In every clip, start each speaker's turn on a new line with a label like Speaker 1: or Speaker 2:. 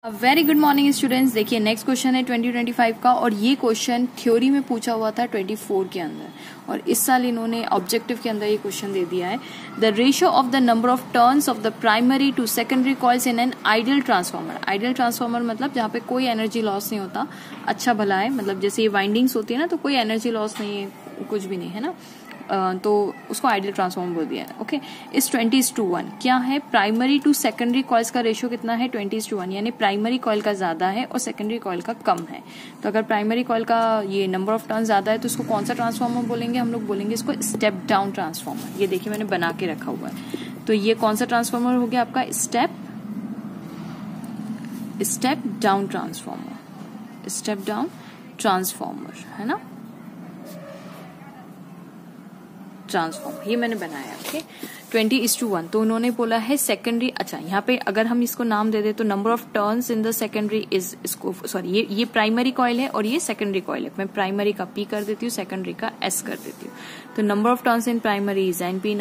Speaker 1: Very good morning students. देखिए next question है 2025 का और ये क्वेश्चन थ्योरी में पूछा हुआ था 24 के अंदर और इस साल इन्होंने ऑब्जेक्टिव के अंदर ये क्वेश्चन दे दिया है। The ratio of the number of turns of the primary to secondary coils in an ideal transformer. Ideal transformer मतलब जहाँ पे कोई एनर्जी लॉस नहीं होता, अच्छा भला है, मतलब जैसे ये वाइंडिंग्स होती है ना तो कोई एनर्जी लॉस नहीं है, कुछ भी नहीं है ना, तो उसको आइडियल ट्रांसफॉर्मर बोल दिया है। ओके, इस 20:1 क्या है, प्राइमरी टू सेकेंडरी कॉइल्स का रेशियो कितना है 20:1, यानी प्राइमरी कॉइल का ज्यादा है और सेकेंडरी कॉइल का कम है। तो अगर प्राइमरी कॉइल का ये नंबर ऑफ टर्न ज्यादा है तो उसको कौन सा ट्रांसफॉर्मर बोलेंगे, हम लोग बोलेंगे इसको स्टेप डाउन ट्रांसफॉर्मर। ये देखिए मैंने बना के रखा हुआ है। तो ये कौन सा ट्रांसफॉर्मर हो गया आपका, step down transformer, step down transformer है ना, ट्रांसफॉर्म ये मैंने बनाया। ओके, 20:1 तो उन्होंने बोला है सेकेंडरी। अच्छा, यहाँ पे अगर हम इसको नाम दे दे तो number of turns in the secondary is, इसको सॉरी ये प्राइमरी कॉइल है और ये सेकेंडरी कॉइल है। मैं प्राइमरी का P कर देती हूँ, सेकेंडरी का S कर देती हूँ। तो number of turns in primary is NP,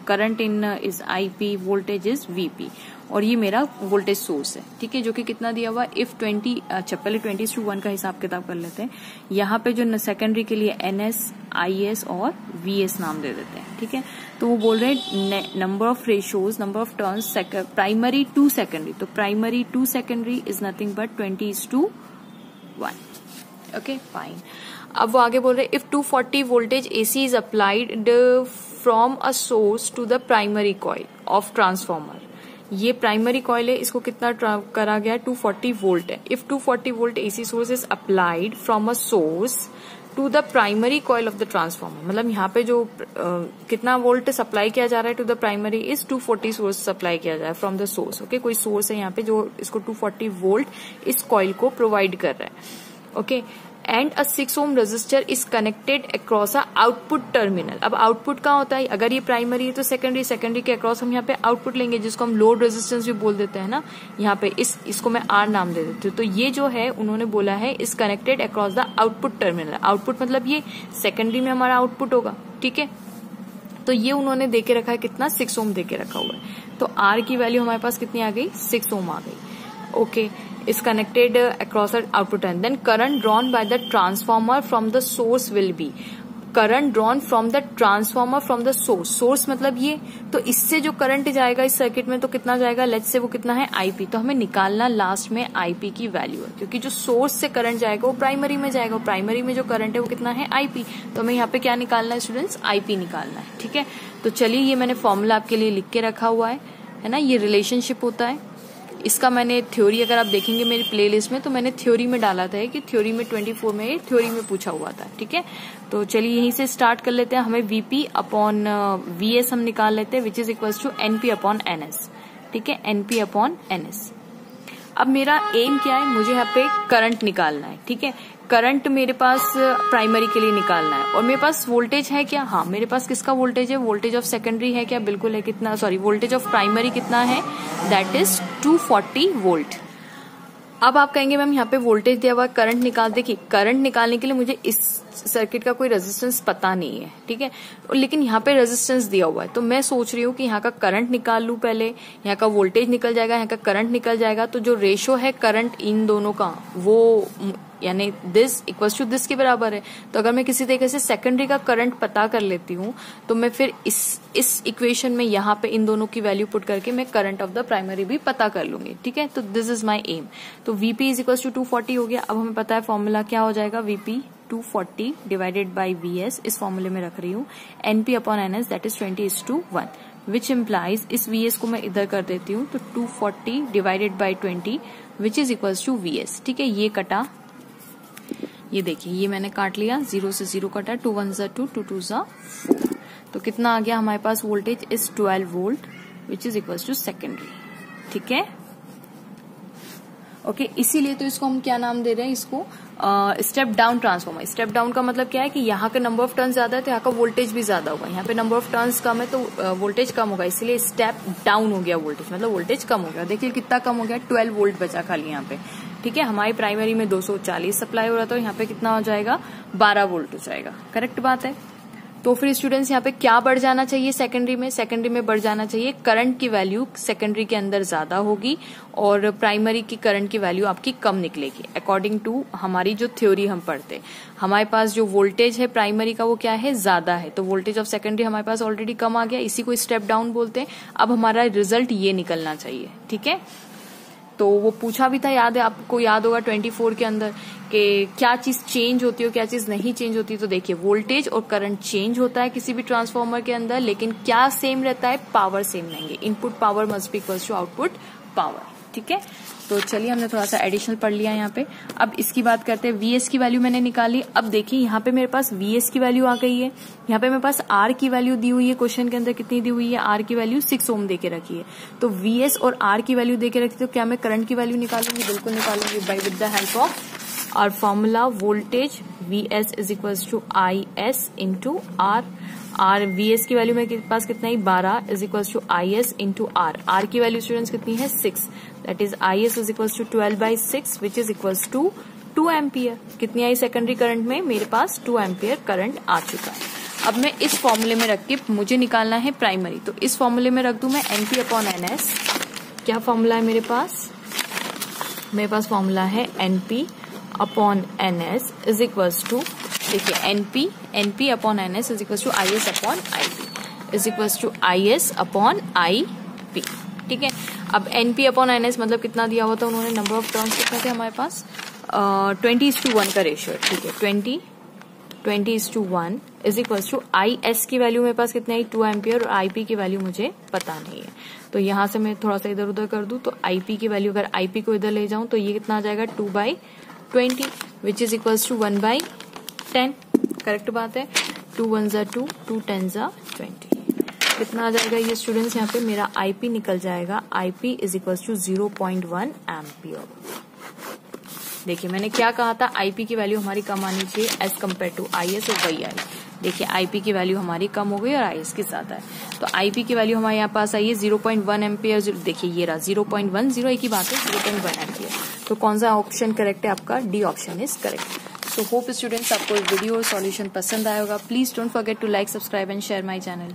Speaker 1: current in is IP, voltage is VP और ये मेरा वोल्टेज सोर्स है। ठीक है, जो कि कितना दिया हुआ इफ 20। अच्छा पहले 20:1 का हिसाब किताब कर लेते हैं। यहाँ पे जो सेकेंडरी के लिए NS, IS और VS नाम दे देते हैं। ठीक है, तो वो बोल रहे हैं number of ratios, number of turns primary to secondary. तो primary to secondary is nothing but 20:1। Okay fine. अब वो आगे बोल रहे if 240 voltage AC is applied from a source to the primary coil of transformer. ये primary coil है, इसको कितना करा गया 240 वोल्ट है। If 240 volt AC source is applied from a source to the primary coil of the transformer, मतलब यहाँ पे जो कितना वोल्ट सप्लाई किया जा रहा है to the primary is 240 source supply किया जा रहा है फ्रॉम द सोर्स। ओके, कोई सोर्स है यहाँ पे जो इसको 240 वोल्ट इस कॉइल को प्रोवाइड कर रहा है। Okay, and a 6 ohm resistor is connected across a output terminal. अब आउटपुट का होता है, अगर ये प्राइमरी है तो सेकेंडरी के अक्रॉस हम यहाँ पे आउटपुट लेंगे जिसको हम लोड रेजिस्टेंस भी बोल देते हैं ना। यहाँ पे इसको मैं R नाम दे देती हूँ। तो ये जो है उन्होंने बोला है is connected across the output terminal. Output मतलब ये सेकेंडरी में हमारा आउटपुट होगा। ठीक है, तो ये उन्होंने देके रखा है कितना 6 ओम देके रखा हुआ है। तो R की वैल्यू हमारे पास कितनी आ गई 6 ओम आ गई। Okay, is connected across the output and then current drawn by the transformer from the source will be, current drawn from the transformer from the source मतलब ये, तो इससे जो करंट जाएगा इस सर्किट में तो कितना जाएगा, लेट्स से वो कितना है IP। तो हमें निकालना लास्ट में IP की वैल्यू है, क्योंकि जो सोर्स से करंट जाएगा वो प्राइमरी में जाएगा, प्राइमरी में जो करंट है वो कितना है IP। तो हमें यहाँ पे क्या निकालना है स्टूडेंट्स, IP निकालना है। ठीक है, तो चलिए ये मैंने फॉर्मूला आपके लिए लिख के रखा हुआ है ना, ये रिलेशनशिप होता है। इसका मैंने थ्योरी, अगर आप देखेंगे मेरी प्लेलिस्ट में तो मैंने थ्योरी में डाला था कि थ्योरी में 24 में ये थ्योरी में पूछा हुआ था। ठीक है, तो चलिए यहीं से स्टार्ट कर लेते हैं। हमें VP अपॉन VS हम निकाल लेते हैं which is equals to NP upon NS। ठीक है, NP अपॉन NS। अब मेरा एम क्या है, मुझे यहाँ पे करंट निकालना है। ठीक है, करंट मेरे पास प्राइमरी के लिए निकालना है और मेरे पास वोल्टेज है क्या, हाँ मेरे पास किसका वोल्टेज है, वोल्टेज ऑफ सेकेंडरी है क्या, बिल्कुल है। कितना, सॉरी वोल्टेज ऑफ प्राइमरी कितना है, दैट इज 240 वोल्ट। अब आप कहेंगे मैम यहाँ पे वोल्टेज दिया हुआ, करंट निकाल। देखिए करंट निकालने के लिए मुझे इस सर्किट का कोई रेजिस्टेंस पता नहीं है। ठीक है, लेकिन यहाँ पे रेजिस्टेंस दिया हुआ है तो मैं सोच रही हूँ कि यहाँ का करंट निकाल लूँ पहले, यहाँ का वोल्टेज निकल जाएगा, यहाँ का करंट निकल जाएगा। तो जो रेशो है करंट इन दोनों का वो यानी दिस इक्वल्स टू दिस के बराबर है। तो अगर मैं किसी तरीके से सेकेंडरी का करंट पता कर लेती हूँ तो मैं फिर इस इक्वेशन में यहाँ पे इन दोनों की वैल्यू पुट करके मैं करंट ऑफ द प्राइमरी भी पता कर लूंगी। ठीक है, तो दिस इज माई एम। तो VP इज इक्वल्स टू 240 हो गया। अब हमें पता है फॉर्मूला क्या हो जाएगा, VP 240 डिवाइडेड बाई VS, इस फॉर्मूले में रख रही हूँ NP upon NS that is 20:1 which implies, इस VS को मैं इधर कर देती हूँ तो 240 divided by 20 which is equals to VS। ठीक है, ये कटा, ये देखिए ये मैंने काट लिया, 0 से 0 कटा, 2 1 जा 2, 2 2 जा 4। तो कितना आ गया हमारे पास, voltage is 12 volt which is equals to secondary. ठीक है, ओके, इसीलिए तो इसको हम क्या नाम दे रहे हैं, इसको step down transformer. Step down का मतलब क्या है कि यहाँ का नंबर ऑफ टर्न्स ज्यादा है तो यहाँ का वोल्टेज भी ज्यादा होगा, यहाँ पे नंबर ऑफ टर्न्स कम है तो वोल्टेज कम होगा, इसलिए स्टेप डाउन हो गया वोल्टेज, मतलब वोल्टेज कम हो गया। देखिए कितना कम हो गया, 12 वोल्ट बचा खाली यहाँ पे। ठीक है, हमारी प्राइमरी में 240 सप्लाई हो रहा था, यहाँ पे कितना हो जाएगा 12 वोल्ट हो जाएगा। करेक्ट बात है। तो फिर स्टूडेंट्स यहाँ पे क्या बढ़ जाना चाहिए सेकेंडरी में बढ़ जाना चाहिए करंट की वैल्यू सेकेंडरी के अंदर ज्यादा होगी और प्राइमरी की करंट की वैल्यू आपकी कम निकलेगी। अकॉर्डिंग टू हमारी जो थ्योरी हम पढ़ते, हमारे पास जो वोल्टेज है प्राइमरी का वो क्या है, ज्यादा है, तो वोल्टेज ऑफ सेकेंडरी हमारे पास ऑलरेडी कम आ गया, इसी को स्टेप डाउन बोलते हैं। अब हमारा रिजल्ट ये निकलना चाहिए, ठीक है। तो वो पूछा भी था, याद है आपको, याद होगा 24 के अंदर कि क्या चीज चेंज होती है क्या चीज नहीं चेंज होती। तो देखिए वोल्टेज और करंट चेंज होता है किसी भी ट्रांसफार्मर के अंदर, लेकिन क्या सेम रहता है, पावर सेम रहेंगे। Input power must be equals to output power, ठीक है। तो चलिए हमने थोड़ा सा एडिशनल पढ़ लिया यहाँ पे। अब इसकी बात करते हैं, वीएस की वैल्यू मैंने निकाली। अब देखिए यहाँ पे मेरे पास वीएस की वैल्यू आ गई है, यहाँ पे मेरे पास आर की वैल्यू दी हुई है, क्वेश्चन के अंदर कितनी दी हुई है, आर की वैल्यू 6 ओम देके रखी है। तो वीएस और आर की वैल्यू देके रखी, तो क्या मैं करंट की वैल्यू निकालूंगी, बिल्कुल निकालूंगी by with the help of R formula. Voltage VS is equals to I S into R. R VS की वैल्यू मेरे पास कितना है 12 is equals to I S into R. R की वैल्यू स्टूडेंट्स कितनी है 6, that is I S is equals to 12/6 which is equals to 2 ampere. कितनी I secondary current में, मेरे पास 2 एम्पियर करंट आ चुका है। अब मैं इस फॉर्मूले में रख के मुझे निकालना है प्राइमरी, तो इस फॉर्मूले में रख दूं मैं एनपी अपॉन एनएस। क्या फॉर्मूला है मेरे पास फॉर्मूला है NP upon NS is equals to, देखिए NP upon NS is equals to I S upon I P is equals to I S upon I P, ठीक है। अब एनपी अपॉन एनएस मतलब कितना दिया हुआ था उन्होंने, नंबर ऑफ टर्न्स कितने थे हमारे पास 20:1 का रेशियो, ठीक है। 20:1 is equals to I S की वैल्यू मेरे पास कितना है 2 एम्पियर और आई पी की वैल्यू मुझे पता नहीं है, तो यहां से मैं थोड़ा सा इधर उधर कर दूं, तो आई पी की वैल्यू अगर आई पी को इधर ले जाऊं तो ये कितना आ जाएगा 2/20 which is equals to 1/10। Correct बात है, 2 1 ज़ा 2, 2 10 ज़ा 20। कितना आ जाएगा ये स्टूडेंट्स, यहाँ पे मेरा आईपी निकल जाएगा, IP is equals to 0.1 ampere. देखिए मैंने क्या कहा था, आईपी की वैल्यू हमारी कम आनी चाहिए एज कम्पेयर टू आईएस, और वही आई। देखिए आईपी की वैल्यू हमारी कम हो गई और आईएस की ज्यादा है, तो आईपी की वैल्यू हमारे यहाँ पास आई है 0.1 एम्पियर। देखिए ये रहा 0.10, एक ही बात है 0.1 एम्पियर। तो कौन सा ऑप्शन करेक्ट है आपका, D option is correct. So hope students आपको वीडियो और सॉल्यूशन पसंद आया होगा। Please don't forget to like, subscribe and share my channel.